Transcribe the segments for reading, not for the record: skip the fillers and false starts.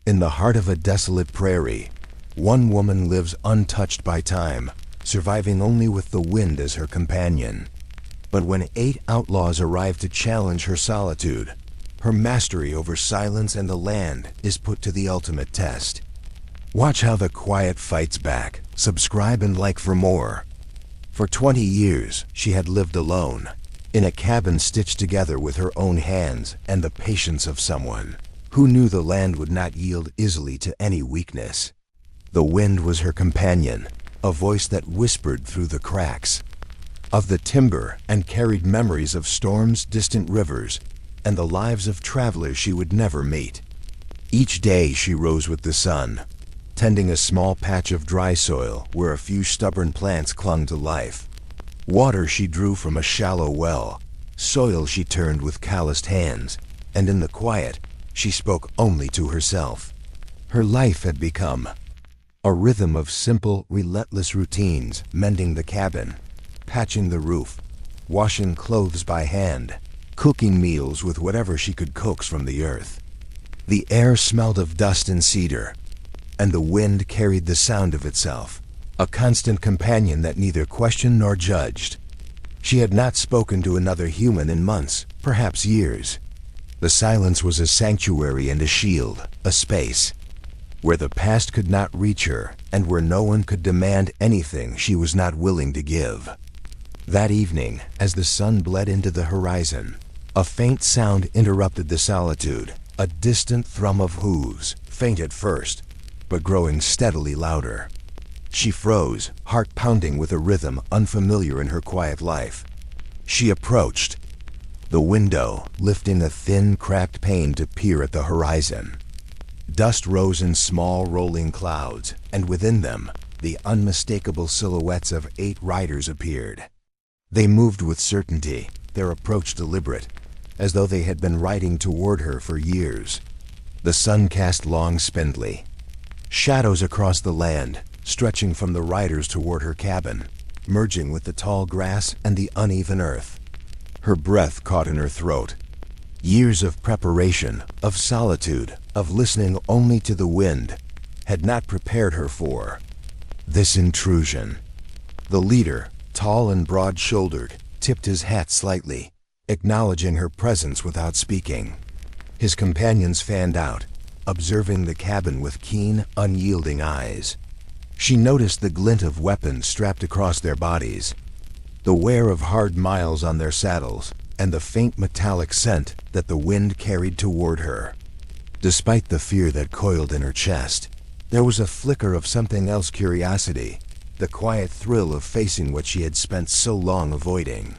In the heart of a desolate prairie, one woman lives untouched by time, surviving only with the wind as her companion. But when 8 outlaws arrive to challenge her solitude, her mastery over silence and the land is put to the ultimate test. Watch how the quiet fights back. Subscribe and like for more. For 20 years, she had lived alone, in a cabin stitched together with her own hands and the patience of someone who knew the land would not yield easily to any weakness. The wind was her companion, a voice that whispered through the cracks of the timber and carried memories of storms, distant rivers, and the lives of travelers she would never meet. Each day she rose with the sun, tending a small patch of dry soil where a few stubborn plants clung to life. Water she drew from a shallow well, soil she turned with calloused hands, and in the quiet, she spoke only to herself. Her life had become a rhythm of simple, relentless routines, mending the cabin, patching the roof, washing clothes by hand, cooking meals with whatever she could coax from the earth. The air smelled of dust and cedar, and the wind carried the sound of itself, a constant companion that neither questioned nor judged. She had not spoken to another human in months, perhaps years. The silence was a sanctuary and a shield, a space where the past could not reach her and where no one could demand anything she was not willing to give. That evening, as the sun bled into the horizon, a faint sound interrupted the solitude, a distant thrum of hooves, faint at first, but growing steadily louder. She froze, heart pounding with a rhythm unfamiliar in her quiet life. She approached the window, lifting a thin, cracked pane to peer at the horizon. Dust rose in small, rolling clouds, and within them, the unmistakable silhouettes of 8 riders appeared. They moved with certainty, their approach deliberate, as though they had been riding toward her for years. The sun cast long, spindly shadows across the land, stretching from the riders toward her cabin, merging with the tall grass and the uneven earth. Her breath caught in her throat. Years of preparation, of solitude, of listening only to the wind, had not prepared her for this intrusion. The leader, tall and broad-shouldered, tipped his hat slightly, acknowledging her presence without speaking. His companions fanned out, observing the cabin with keen, unyielding eyes. She noticed the glint of weapons strapped across their bodies, the wear of hard miles on their saddles, and the faint metallic scent that the wind carried toward her. Despite the fear that coiled in her chest, there was a flicker of something else: curiosity, the quiet thrill of facing what she had spent so long avoiding.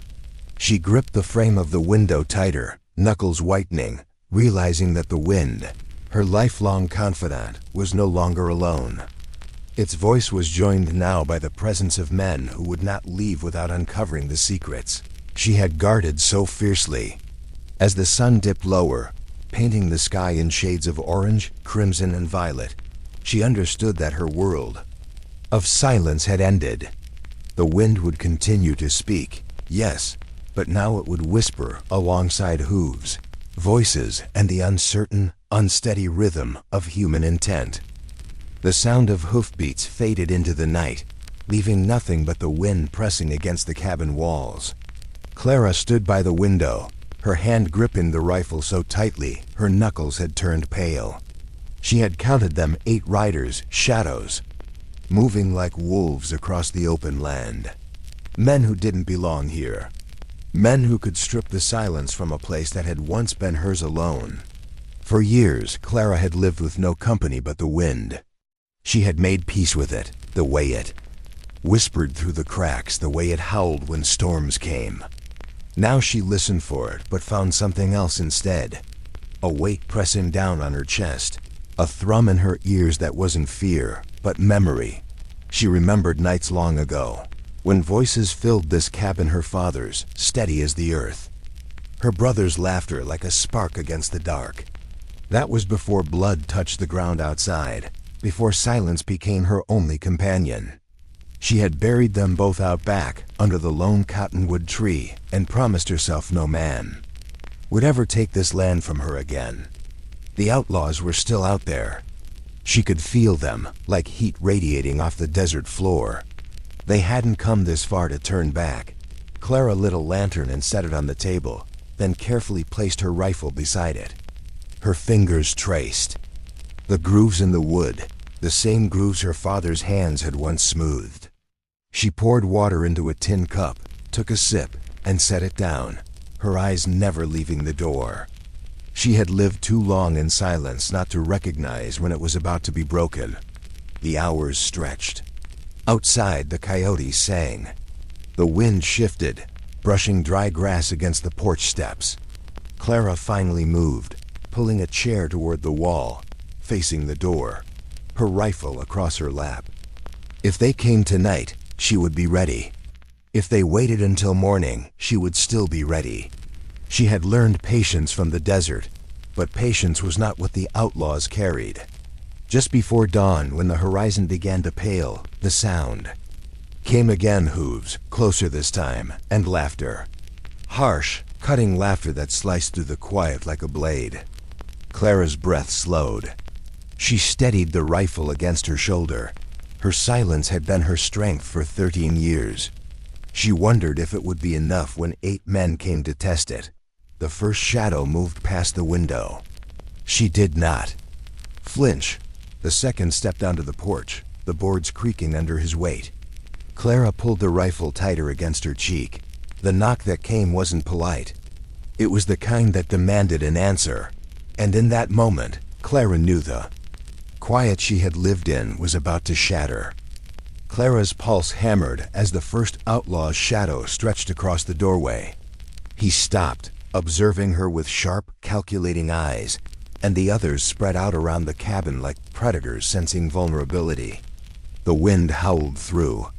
She gripped the frame of the window tighter, knuckles whitening, realizing that the wind, her lifelong confidant, was no longer alone. Its voice was joined now by the presence of men who would not leave without uncovering the secrets she had guarded so fiercely. As the sun dipped lower, painting the sky in shades of orange, crimson, and violet, she understood that her world of silence had ended. The wind would continue to speak, yes, but now it would whisper alongside hooves, voices, and the uncertain, unsteady rhythm of human intent. The sound of hoofbeats faded into the night, leaving nothing but the wind pressing against the cabin walls. Clara stood by the window, her hand gripping the rifle so tightly her knuckles had turned pale. She had counted them 8 riders, shadows, moving like wolves across the open land. Men who didn't belong here. Men who could strip the silence from a place that had once been hers alone. For years, Clara had lived with no company but the wind. She had made peace with it, the way it whispered through the cracks, the way it howled when storms came. Now she listened for it, but found something else instead. A weight pressing down on her chest, a thrum in her ears that wasn't fear, but memory. She remembered nights long ago, when voices filled this cabin her father's, steady as the earth. Her brother's laughter like a spark against the dark. That was before blood touched the ground outside, before silence became her only companion. She had buried them both out back, under the lone cottonwood tree, and promised herself no man would ever take this land from her again. The outlaws were still out there, She could feel them, like heat radiating off the desert floor. They hadn't come this far to turn back. Clara lit a lantern and set it on the table, then carefully placed her rifle beside it. Her fingers traced the grooves in the wood, the same grooves her father's hands had once smoothed. She poured water into a tin cup, took a sip, and set it down, her eyes never leaving the door. She had lived too long in silence not to recognize when it was about to be broken. The hours stretched. Outside, the coyotes sang. The wind shifted, brushing dry grass against the porch steps. Clara finally moved, pulling a chair toward the wall, facing the door, her rifle across her lap. If they came tonight, she would be ready. If they waited until morning, she would still be ready. She had learned patience from the desert, but patience was not what the outlaws carried. Just before dawn, when the horizon began to pale, the sound came again. Hooves, closer this time, and laughter. Harsh, cutting laughter that sliced through the quiet like a blade. Clara's breath slowed. She steadied the rifle against her shoulder. Her silence had been her strength for 13 years. She wondered if it would be enough when 8 men came to test it. The first shadow moved past the window. She did not flinch. The second stepped onto the porch, the boards creaking under his weight. Clara pulled the rifle tighter against her cheek. The knock that came wasn't polite. It was the kind that demanded an answer. And in that moment, Clara knew the quiet she had lived in was about to shatter. Clara's pulse hammered as the first outlaw's shadow stretched across the doorway. He stopped, observing her with sharp, calculating eyes, and the others spread out around the cabin like predators sensing vulnerability. The wind howled through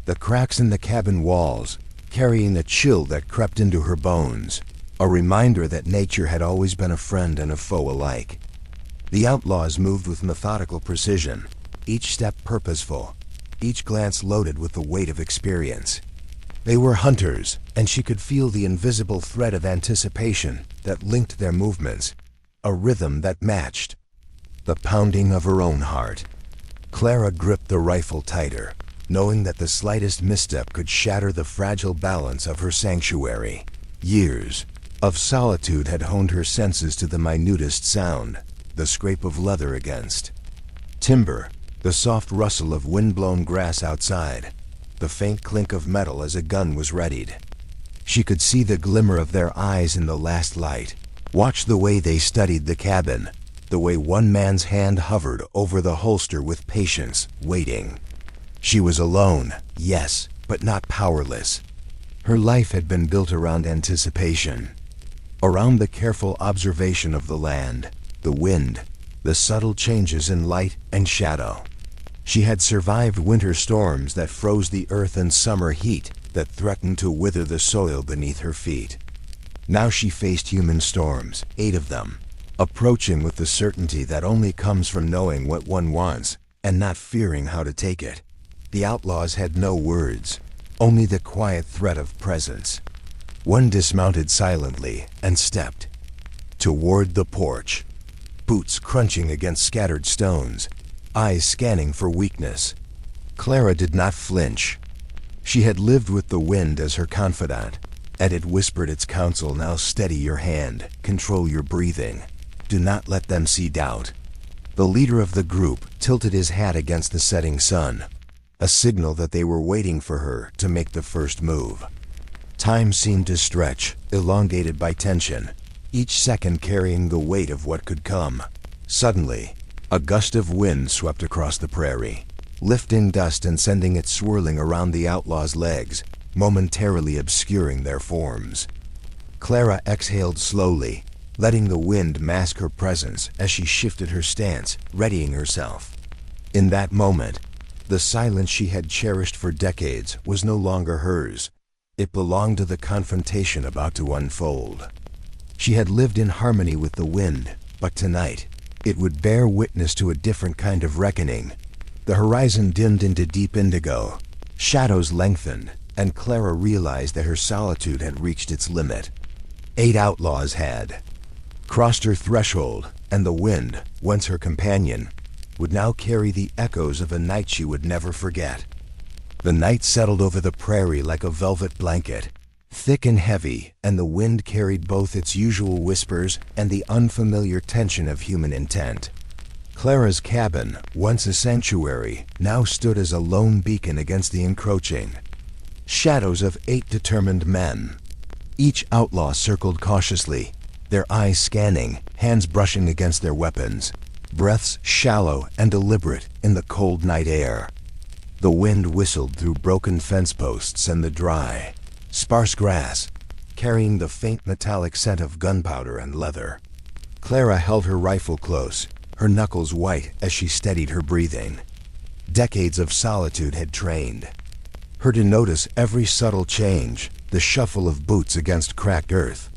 the cracks in the cabin walls, carrying a chill that crept into her bones, a reminder that nature had always been a friend and a foe alike. The outlaws moved with methodical precision, each step purposeful, each glance loaded with the weight of experience. They were hunters, and she could feel the invisible thread of anticipation that linked their movements, a rhythm that matched the pounding of her own heart. Clara gripped the rifle tighter, knowing that the slightest misstep could shatter the fragile balance of her sanctuary. Years of solitude had honed her senses to the minutest sound, the scrape of leather against timber, the soft rustle of wind-blown grass outside, the faint clink of metal as a gun was readied. She could see the glimmer of their eyes in the last light, watch the way they studied the cabin, the way one man's hand hovered over the holster with patience, waiting. She was alone, yes, but not powerless. Her life had been built around anticipation, around the careful observation of the land, the wind, the subtle changes in light and shadow. She had survived winter storms that froze the earth and summer heat that threatened to wither the soil beneath her feet. Now she faced human storms, 8 of them, approaching with the certainty that only comes from knowing what one wants and not fearing how to take it. The outlaws had no words, only the quiet threat of presence. One dismounted silently and stepped toward the porch, boots crunching against scattered stones, eyes scanning for weakness. Clara did not flinch. She had lived with the wind as her confidant, and it whispered its counsel. Now steady your hand, control your breathing. Do not let them see doubt. The leader of the group tilted his hat against the setting sun, a signal that they were waiting for her to make the first move. Time seemed to stretch, elongated by tension, each second carrying the weight of what could come. Suddenly, a gust of wind swept across the prairie, lifting dust and sending it swirling around the outlaws' legs, momentarily obscuring their forms. Clara exhaled slowly, letting the wind mask her presence as she shifted her stance, readying herself. In that moment, the silence she had cherished for decades was no longer hers. It belonged to the confrontation about to unfold. She had lived in harmony with the wind, but tonight, it would bear witness to a different kind of reckoning. The horizon dimmed into deep indigo, shadows lengthened, and Clara realized that her solitude had reached its limit. 8 outlaws had crossed her threshold, and the wind, once her companion, would now carry the echoes of a night she would never forget. The night settled over the prairie like a velvet blanket, thick and heavy, and the wind carried both its usual whispers and the unfamiliar tension of human intent. Clara's cabin, once a sanctuary, now stood as a lone beacon against the encroaching shadows of 8 determined men. Each outlaw circled cautiously, their eyes scanning, hands brushing against their weapons, breaths shallow and deliberate in the cold night air. The wind whistled through broken fence posts and the dry, sparse grass, carrying the faint metallic scent of gunpowder and leather. Clara held her rifle close, her knuckles white as she steadied her breathing. Decades of solitude had trained her to notice every subtle change, the shuffle of boots against cracked earth,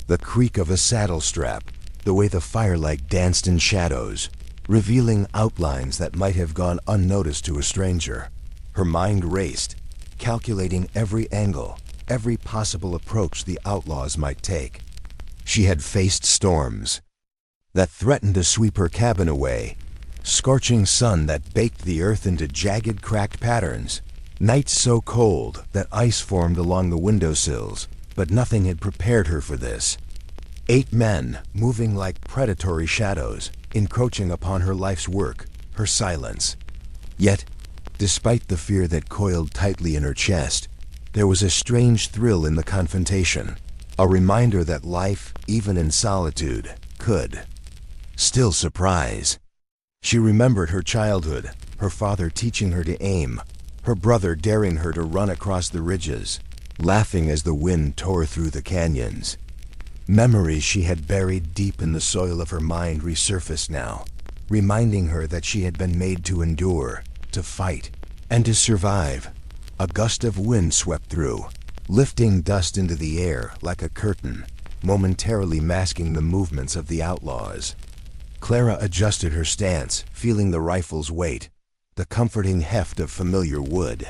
the creak of a saddle strap, the way the firelight danced in shadows, revealing outlines that might have gone unnoticed to a stranger. Her mind raced, calculating every angle, every possible approach the outlaws might take. She had faced storms that threatened to sweep her cabin away, scorching sun that baked the earth into jagged, cracked patterns, nights so cold that ice formed along the windowsills, but nothing had prepared her for this. 8 men, moving like predatory shadows, encroaching upon her life's work, her silence. Yet, despite the fear that coiled tightly in her chest, there was a strange thrill in the confrontation, a reminder that life, even in solitude, could still surprise. She remembered her childhood, her father teaching her to aim, her brother daring her to run across the ridges, laughing as the wind tore through the canyons. Memories she had buried deep in the soil of her mind resurfaced now, reminding her that she had been made to endure, to fight, and to survive. A gust of wind swept through, lifting dust into the air like a curtain, momentarily masking the movements of the outlaws. Clara adjusted her stance, feeling the rifle's weight, the comforting heft of familiar wood.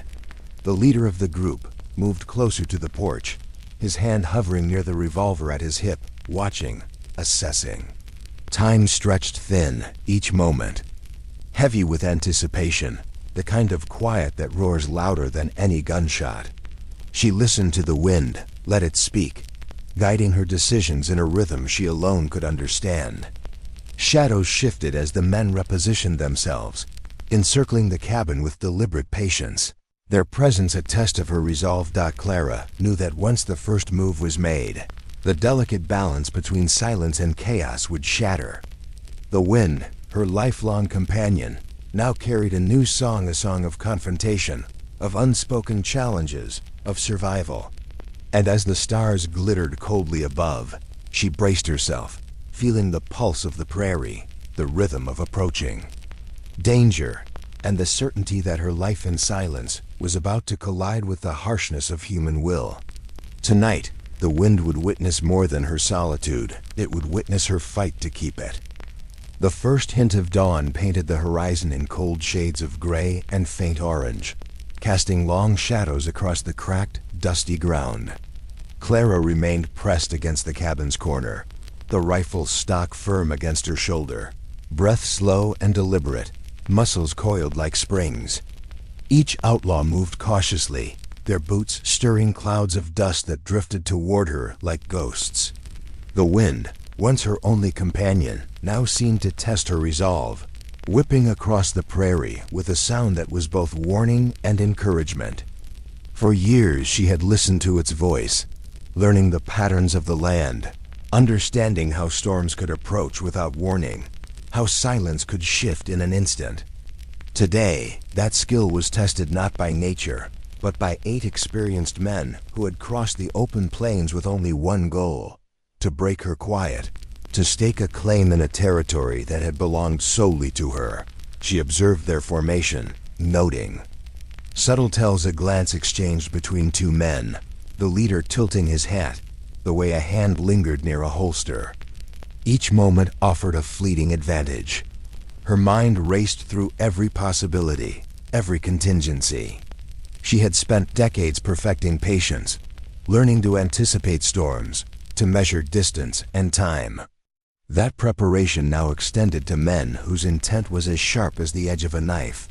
The leader of the group moved closer to the porch, his hand hovering near the revolver at his hip, watching, assessing. Time stretched thin, each moment, heavy with anticipation, the kind of quiet that roars louder than any gunshot. She listened to the wind, let it speak, guiding her decisions in a rhythm she alone could understand. Shadows shifted as the men repositioned themselves, encircling the cabin with deliberate patience, their presence a test of her resolve. Clara knew that once the first move was made, the delicate balance between silence and chaos would shatter. The wind, her lifelong companion, now carried a new song, a song of confrontation, of unspoken challenges, of survival. And as the stars glittered coldly above, she braced herself, feeling the pulse of the prairie, the rhythm of approaching danger, and the certainty that her life in silence was about to collide with the harshness of human will. Tonight, the wind would witness more than her solitude. It would witness her fight to keep it. The first hint of dawn painted the horizon in cold shades of gray and faint orange, casting long shadows across the cracked, dusty ground. Clara remained pressed against the cabin's corner, the rifle stock firm against her shoulder, breath slow and deliberate, muscles coiled like springs. Each outlaw moved cautiously, their boots stirring clouds of dust that drifted toward her like ghosts. The wind, once her only companion, now seemed to test her resolve, whipping across the prairie with a sound that was both warning and encouragement. For years she had listened to its voice, learning the patterns of the land, understanding how storms could approach without warning, how silence could shift in an instant. Today, that skill was tested not by nature, but by 8 experienced men who had crossed the open plains with only one goal: to break her quiet, to stake a claim in a territory that had belonged solely to her. She observed their formation, noting subtle tells, a glance exchanged between 2 men, the leader tilting his hat, the way a hand lingered near a holster. Each moment offered a fleeting advantage. Her mind raced through every possibility, every contingency. She had spent decades perfecting patience, learning to anticipate storms, to measure distance and time. That preparation now extended to men whose intent was as sharp as the edge of a knife.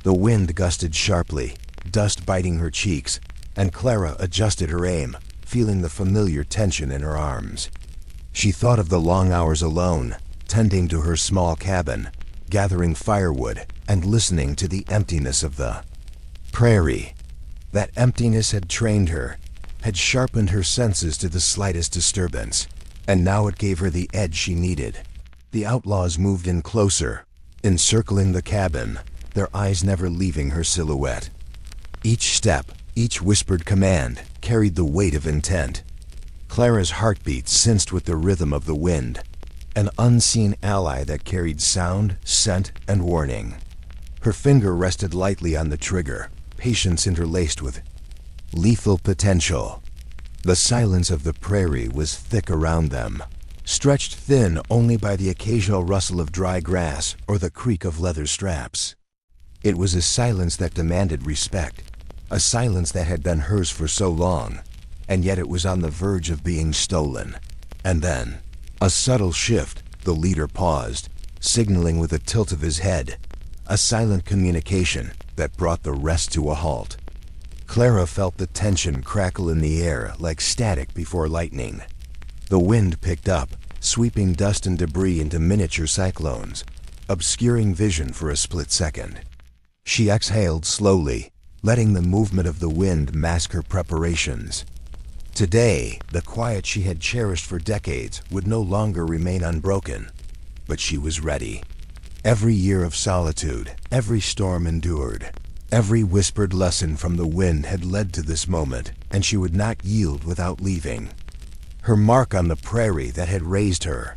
The wind gusted sharply, dust biting her cheeks, and Clara adjusted her aim, feeling the familiar tension in her arms. She thought of the long hours alone, tending to her small cabin, gathering firewood, and listening to the emptiness of the prairie. That emptiness had trained her, had sharpened her senses to the slightest disturbance, and now it gave her the edge she needed. The outlaws moved in closer, encircling the cabin, their eyes never leaving her silhouette. Each step, each whispered command, carried the weight of intent. Clara's heartbeat sensed with the rhythm of the wind, an unseen ally that carried sound, scent, and warning. Her finger rested lightly on the trigger, patience interlaced with lethal potential. The silence of the prairie was thick around them, stretched thin only by the occasional rustle of dry grass or the creak of leather straps. It was a silence that demanded respect, a silence that had been hers for so long, and yet it was on the verge of being stolen. And then, a subtle shift, the leader paused, signaling with a tilt of his head, a silent communication that brought the rest to a halt. Clara felt the tension crackle in the air like static before lightning. The wind picked up, sweeping dust and debris into miniature cyclones, obscuring vision for a split second. She exhaled slowly, letting the movement of the wind mask her preparations. Today, the quiet she had cherished for decades would no longer remain unbroken, but she was ready. Every year of solitude, every storm endured, every whispered lesson from the wind had led to this moment, and she would not yield without leaving her mark on the prairie that had raised her.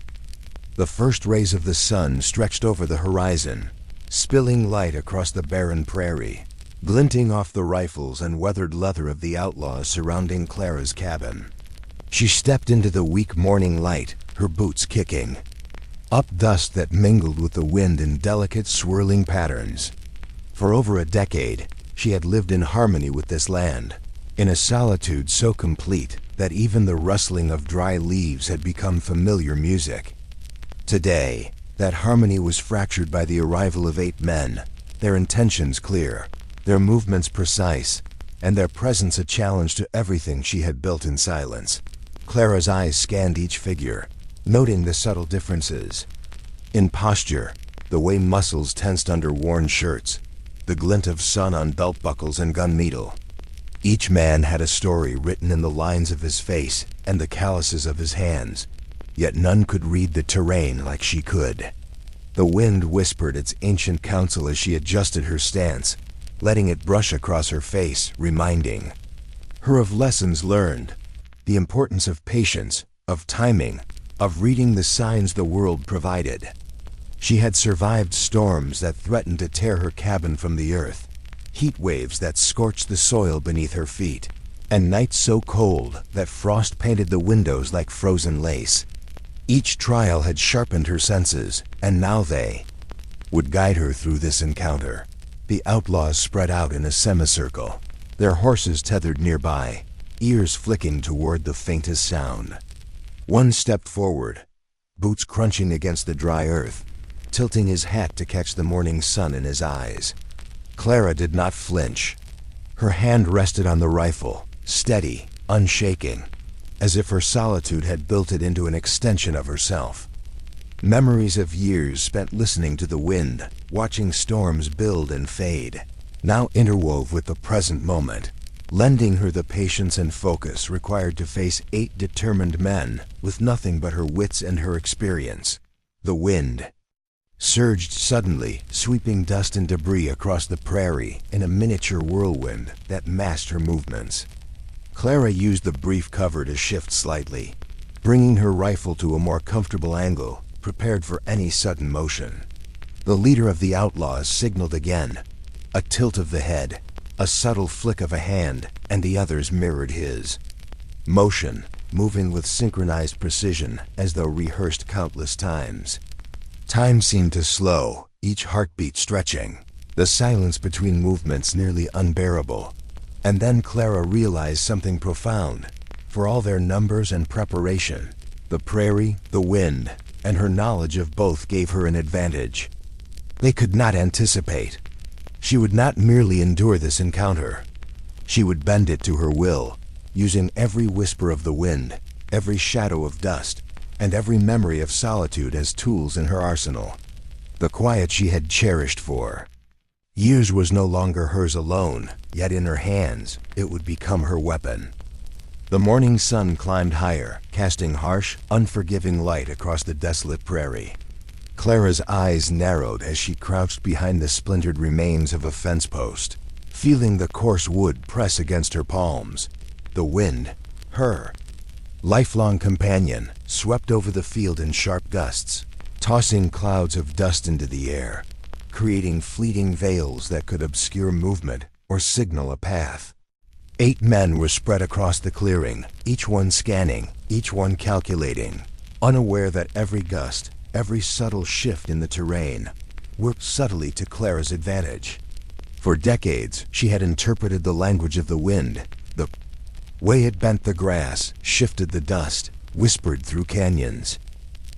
The first rays of the sun stretched over the horizon, spilling light across the barren prairie, glinting off the rifles and weathered leather of the outlaws surrounding Clara's cabin. She stepped into the weak morning light, her boots kicking up dust that mingled with the wind in delicate swirling patterns. For over a decade, she had lived in harmony with this land, in a solitude so complete that even the rustling of dry leaves had become familiar music. Today, that harmony was fractured by the arrival of 8 men, their intentions clear, their movements precise, and their presence a challenge to everything she had built in silence. Clara's eyes scanned each figure, noting the subtle differences. In posture, the way muscles tensed under worn shirts, the glint of sun on belt buckles and gun metal. Each man had a story written in the lines of his face and the calluses of his hands, yet none could read the terrain like she could. The wind whispered its ancient counsel as she adjusted her stance, letting it brush across her face, reminding her of lessons learned, the importance of patience, of timing, of reading the signs the world provided. She had survived storms that threatened to tear her cabin from the earth, heat waves that scorched the soil beneath her feet, and nights so cold that frost painted the windows like frozen lace. Each trial had sharpened her senses, and now they would guide her through this encounter. The outlaws spread out in a semicircle, their horses tethered nearby, ears flicking toward the faintest sound. One stepped forward, boots crunching against the dry earth, tilting his hat to catch the morning sun in his eyes. Clara did not flinch. Her hand rested on the rifle, steady, unshaking, as if her solitude had built it into an extension of herself. Memories of years spent listening to the wind, watching storms build and fade, now interwove with the present moment, lending her the patience and focus required to face 8 determined men with nothing but her wits and her experience. The wind surged suddenly, sweeping dust and debris across the prairie in a miniature whirlwind that masked her movements. Clara used the brief cover to shift slightly, bringing her rifle to a more comfortable angle, prepared for any sudden motion. The leader of the outlaws signaled again, a tilt of the head, a subtle flick of a hand, and the others mirrored his motion, moving with synchronized precision as though rehearsed countless times. Time seemed to slow, each heartbeat stretching, the silence between movements nearly unbearable. And then Clara realized something profound. For all their numbers and preparation, the prairie, the wind, and her knowledge of both gave her an advantage. They could not anticipate. She would not merely endure this encounter. She would bend it to her will, using every whisper of the wind, every shadow of dust, and every memory of solitude as tools in her arsenal. The quiet she had cherished for years was no longer hers alone, yet in her hands it would become her weapon. The morning sun climbed higher, casting harsh, unforgiving light across the desolate prairie. Clara's eyes narrowed as she crouched behind the splintered remains of a fence post, feeling the coarse wood press against her palms. The wind, her lifelong companion, swept over the field in sharp gusts, tossing clouds of dust into the air, creating fleeting veils that could obscure movement or signal a path. 8 men were spread across the clearing, each one scanning, each one calculating, unaware that every gust, every subtle shift in the terrain, worked subtly to Clara's advantage. For decades, she had interpreted the language of the wind, the way it bent the grass, shifted the dust, whispered through canyons.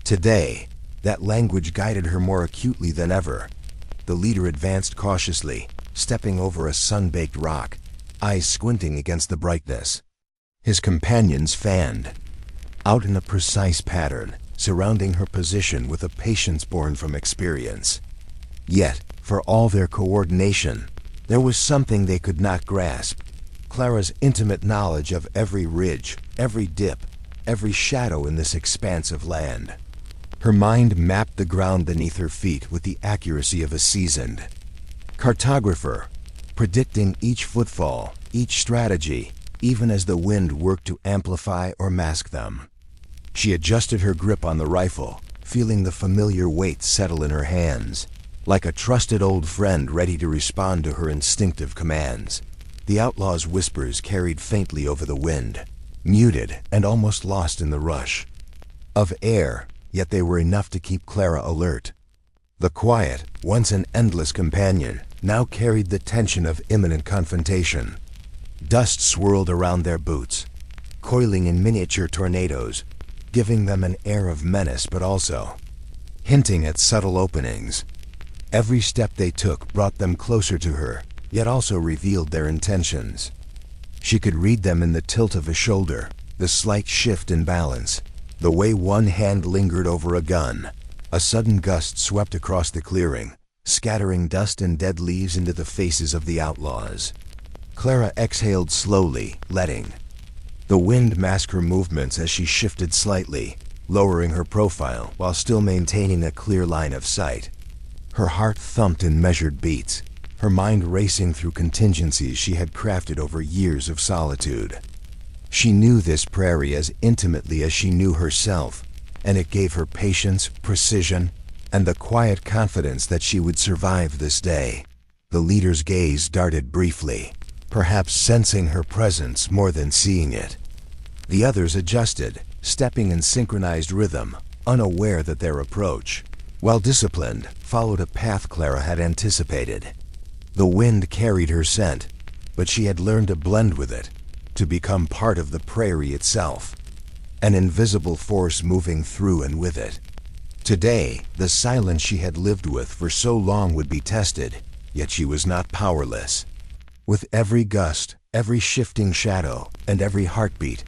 Today, that language guided her more acutely than ever. The leader advanced cautiously, stepping over a sun-baked rock, eyes squinting against the brightness. His companions fanned, out in a precise pattern, surrounding her position with a patience born from experience. Yet, for all their coordination, there was something they could not grasp: Clara's intimate knowledge of every ridge, every dip, every shadow in this expanse of land. Her mind mapped the ground beneath her feet with the accuracy of a seasoned cartographer, predicting each footfall, each strategy, even as the wind worked to amplify or mask them. She adjusted her grip on the rifle, feeling the familiar weight settle in her hands, like a trusted old friend ready to respond to her instinctive commands. The outlaws' whispers carried faintly over the wind, muted and almost lost in the rush of air, yet they were enough to keep Clara alert. The quiet, once an endless companion, now carried the tension of imminent confrontation. Dust swirled around their boots, coiling in miniature tornadoes, giving them an air of menace but also hinting at subtle openings. Every step they took brought them closer to her, yet also revealed their intentions. She could read them in the tilt of a shoulder, the slight shift in balance, the way one hand lingered over a gun. A sudden gust swept across the clearing, scattering dust and dead leaves into the faces of the outlaws. Clara exhaled slowly, letting the wind mask her movements as she shifted slightly, lowering her profile while still maintaining a clear line of sight. Her heart thumped in measured beats, her mind racing through contingencies she had crafted over years of solitude. She knew this prairie as intimately as she knew herself, and it gave her patience, precision, and the quiet confidence that she would survive this day. The leader's gaze darted briefly, perhaps sensing her presence more than seeing it. The others adjusted, stepping in synchronized rhythm, unaware that their approach, while disciplined, followed a path Clara had anticipated. The wind carried her scent, but she had learned to blend with it, to become part of the prairie itself, an invisible force moving through and with it. Today, the silence she had lived with for so long would be tested, yet she was not powerless. With every gust, every shifting shadow, and every heartbeat,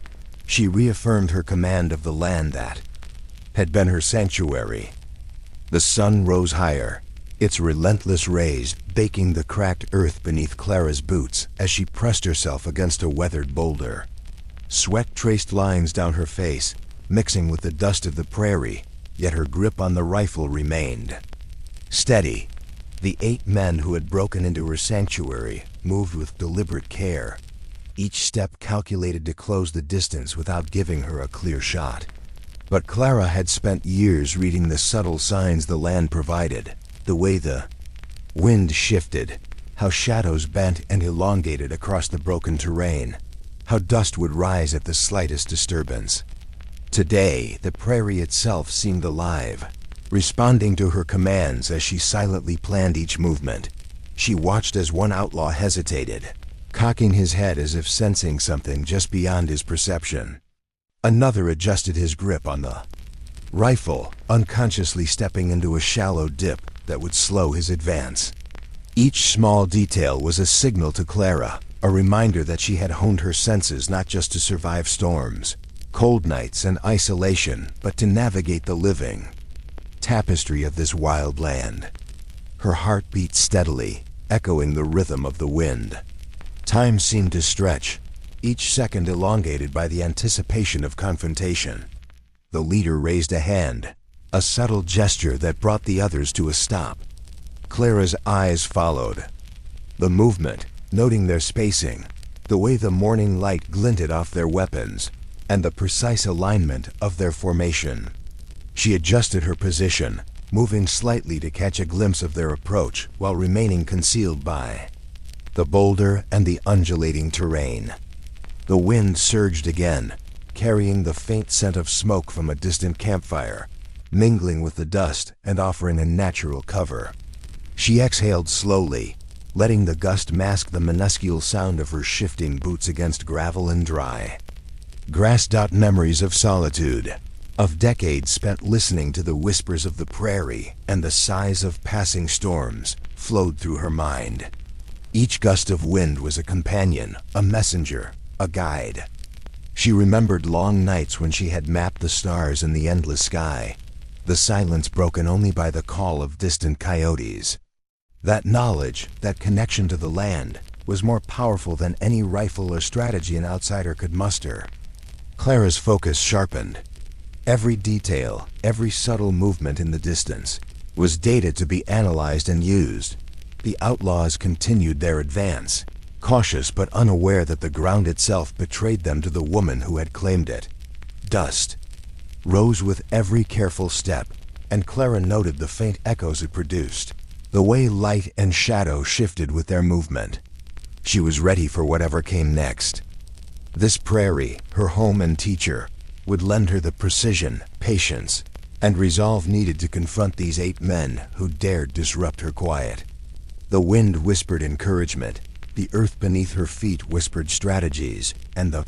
she reaffirmed her command of the land that had been her sanctuary. The sun rose higher, its relentless rays baking the cracked earth beneath Clara's boots as she pressed herself against a weathered boulder. Sweat traced lines down her face, mixing with the dust of the prairie, yet her grip on the rifle remained steady. The 8 men who had broken into her sanctuary moved with deliberate care, each step calculated to close the distance without giving her a clear shot. But Clara had spent years reading the subtle signs the land provided, the way the wind shifted, how shadows bent and elongated across the broken terrain, how dust would rise at the slightest disturbance. Today, the prairie itself seemed alive, responding to her commands as she silently planned each movement. She watched as one outlaw hesitated, cocking his head as if sensing something just beyond his perception. Another adjusted his grip on the rifle, unconsciously stepping into a shallow dip that would slow his advance. Each small detail was a signal to Clara, a reminder that she had honed her senses not just to survive storms, cold nights, and isolation, but to navigate the living tapestry of this wild land. Her heart beat steadily, echoing the rhythm of the wind. Time seemed to stretch, each second elongated by the anticipation of confrontation. The leader raised a hand, a subtle gesture that brought the others to a stop. Clara's eyes followed the movement, noting their spacing, the way the morning light glinted off their weapons, and the precise alignment of their formation. She adjusted her position, moving slightly to catch a glimpse of their approach while remaining concealed by the boulder and the undulating terrain. The wind surged again, carrying the faint scent of smoke from a distant campfire, mingling with the dust and offering a natural cover. She exhaled slowly, letting the gust mask the minuscule sound of her shifting boots against gravel and dry grass. Memories of solitude, of decades spent listening to the whispers of the prairie and the sighs of passing storms, flowed through her mind. Each gust of wind was a companion, a messenger, a guide. She remembered long nights when she had mapped the stars in the endless sky, the silence broken only by the call of distant coyotes. That knowledge, that connection to the land, was more powerful than any rifle or strategy an outsider could muster. Clara's focus sharpened. Every detail, every subtle movement in the distance, was data to be analyzed and used. The outlaws continued their advance, cautious but unaware that the ground itself betrayed them to the woman who had claimed it. Dust rose with every careful step, and Clara noted the faint echoes it produced, the way light and shadow shifted with their movement. She was ready for whatever came next. This prairie, her home and teacher, would lend her the precision, patience, and resolve needed to confront these 8 men who dared disrupt her quiet. The wind whispered encouragement, the earth beneath her feet whispered strategies, and the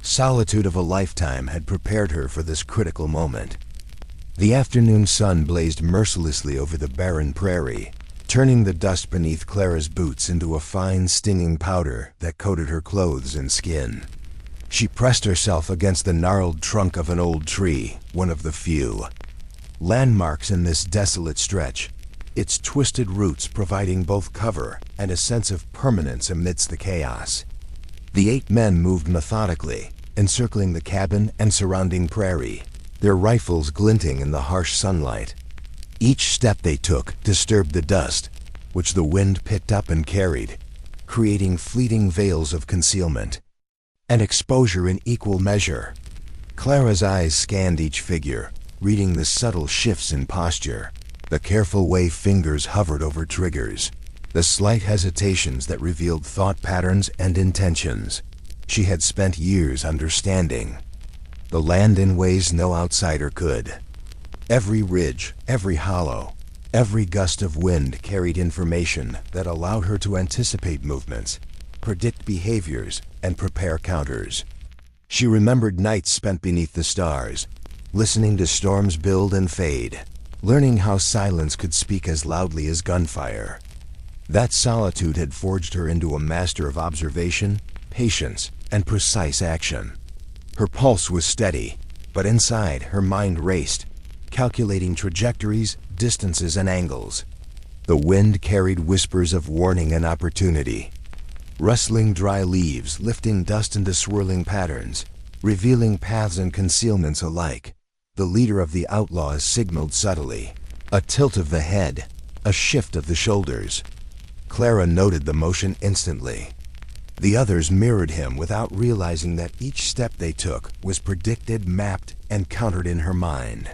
solitude of a lifetime had prepared her for this critical moment. The afternoon sun blazed mercilessly over the barren prairie, turning the dust beneath Clara's boots into a fine, stinging powder that coated her clothes and skin. She pressed herself against the gnarled trunk of an old tree, one of the few landmarks in this desolate stretch, its twisted roots providing both cover and a sense of permanence amidst the chaos. The 8 men moved methodically, encircling the cabin and surrounding prairie, their rifles glinting in the harsh sunlight. Each step they took disturbed the dust, which the wind picked up and carried, creating fleeting veils of concealment and exposure in equal measure. Clara's eyes scanned each figure, reading the subtle shifts in posture, the careful way fingers hovered over triggers, the slight hesitations that revealed thought patterns and intentions. She had spent years understanding the land in ways no outsider could. Every ridge, every hollow, every gust of wind carried information that allowed her to anticipate movements, predict behaviors, and prepare counters. She remembered nights spent beneath the stars, listening to storms build and fade, learning how silence could speak as loudly as gunfire. That solitude had forged her into a master of observation, patience, and precise action. Her pulse was steady, but inside her mind raced, calculating trajectories, distances, and angles. The wind carried whispers of warning and opportunity, rustling dry leaves lifting dust into swirling patterns, revealing paths and concealments alike. The leader of the outlaws signaled subtly, a tilt of the head, a shift of the shoulders. Clara noted the motion instantly. The others mirrored him without realizing that each step they took was predicted, mapped, and countered in her mind.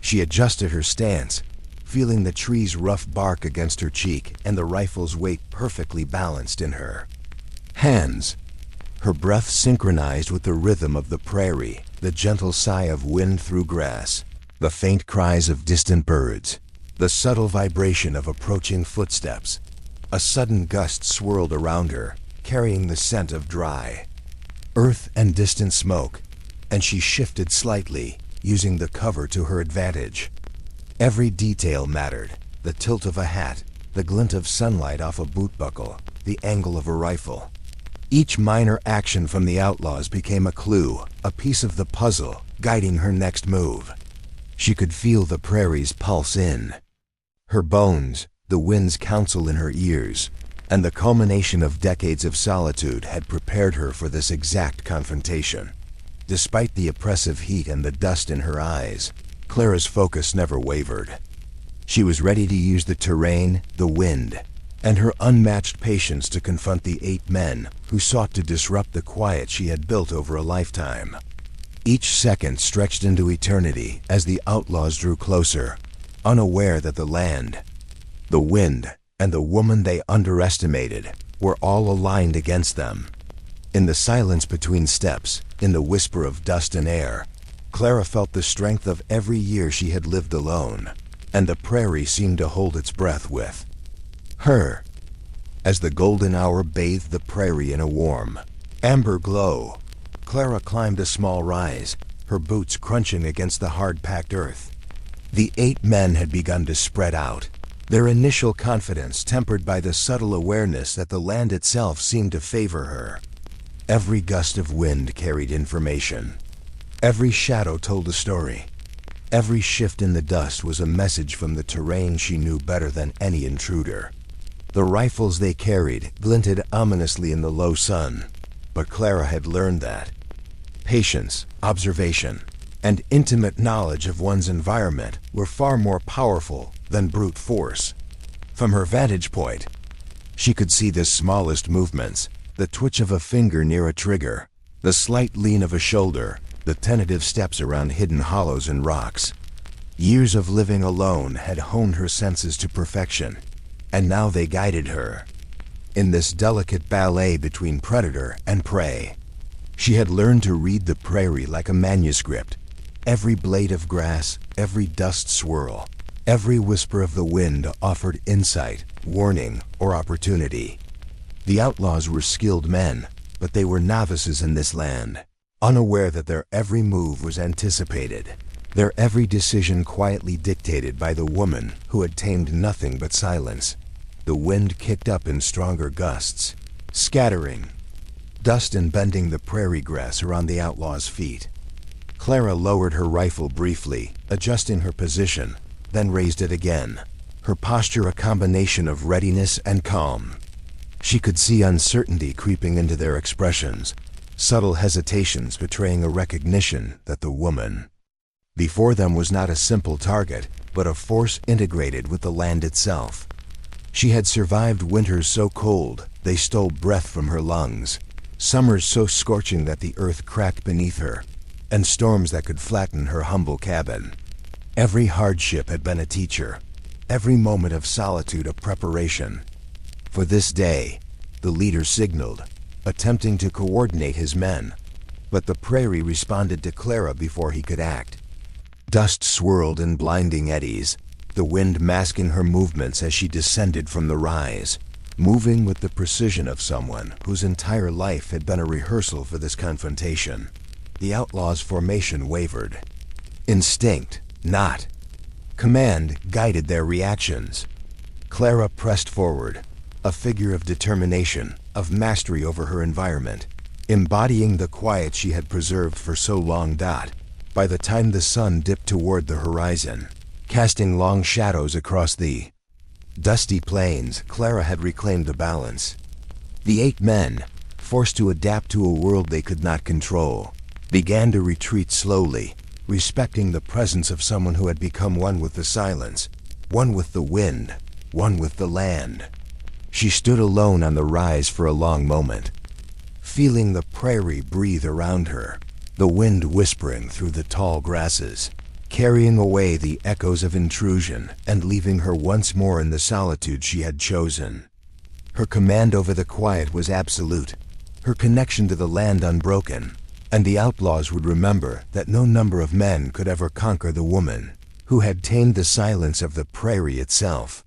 She adjusted her stance, feeling the tree's rough bark against her cheek and the rifle's weight perfectly balanced in her hands. Her breath synchronized with the rhythm of the prairie, the gentle sigh of wind through grass, the faint cries of distant birds, the subtle vibration of approaching footsteps. A sudden gust swirled around her, carrying the scent of dry earth and distant smoke, and she shifted slightly, using the cover to her advantage. Every detail mattered: the tilt of a hat, the glint of sunlight off a boot buckle, the angle of a rifle. Each minor action from the outlaws became a clue, a piece of the puzzle, guiding her next move. She could feel the prairie's pulse in her bones, the wind's counsel in her ears, and the culmination of decades of solitude had prepared her for this exact confrontation. Despite the oppressive heat and the dust in her eyes, Clara's focus never wavered. She was ready to use the terrain, the wind, and her unmatched patience to confront the 8 men who sought to disrupt the quiet she had built over a lifetime. Each second stretched into eternity as the outlaws drew closer, unaware that the land, the wind, and the woman they underestimated were all aligned against them. In the silence between steps, in the whisper of dust and air, Clara felt the strength of every year she had lived alone, and the prairie seemed to hold its breath with her. As the golden hour bathed the prairie in a warm, amber glow, Clara climbed a small rise, her boots crunching against the hard-packed earth. The 8 men had begun to spread out, their initial confidence tempered by the subtle awareness that the land itself seemed to favor her. Every gust of wind carried information. Every shadow told a story. Every shift in the dust was a message from the terrain she knew better than any intruder. The rifles they carried glinted ominously in the low sun, but Clara had learned that patience, observation, and intimate knowledge of one's environment were far more powerful than brute force. From her vantage point, she could see the smallest movements, the twitch of a finger near a trigger, the slight lean of a shoulder, the tentative steps around hidden hollows and rocks. Years of living alone had honed her senses to perfection, and now they guided her. In this delicate ballet between predator and prey, she had learned to read the prairie like a manuscript. Every blade of grass, every dust swirl, every whisper of the wind offered insight, warning, or opportunity. The outlaws were skilled men, but they were novices in this land, unaware that their every move was anticipated, their every decision quietly dictated by the woman who had tamed nothing but silence. The wind kicked up in stronger gusts, scattering dust and bending the prairie grass around the outlaws' feet. Clara lowered her rifle briefly, adjusting her position, then raised it again, her posture a combination of readiness and calm. She could see uncertainty creeping into their expressions, subtle hesitations betraying a recognition that the woman before them was not a simple target, but a force integrated with the land itself. She had survived winters so cold they stole breath from her lungs, summers so scorching that the earth cracked beneath her, and storms that could flatten her humble cabin. Every hardship had been a teacher, every moment of solitude a preparation. For this day, the leader signaled, attempting to coordinate his men, but the prairie responded to Clara before he could act. Dust swirled in blinding eddies, the wind masking her movements as she descended from the rise, moving with the precision of someone whose entire life had been a rehearsal for this confrontation. The outlaws' formation wavered. Instinct, not command, guided their reactions. Clara pressed forward, a figure of determination, of mastery over her environment, embodying the quiet she had preserved for so long. By the time the sun dipped toward the horizon, casting long shadows across the dusty plains, Clara had reclaimed the balance. The 8 men, forced to adapt to a world they could not control, began to retreat slowly, respecting the presence of someone who had become one with the silence, one with the wind, one with the land. She stood alone on the rise for a long moment, feeling the prairie breathe around her, the wind whispering through the tall grasses, carrying away the echoes of intrusion and leaving her once more in the solitude she had chosen. Her command over the quiet was absolute, her connection to the land unbroken, and the outlaws would remember that no number of men could ever conquer the woman who had tamed the silence of the prairie itself.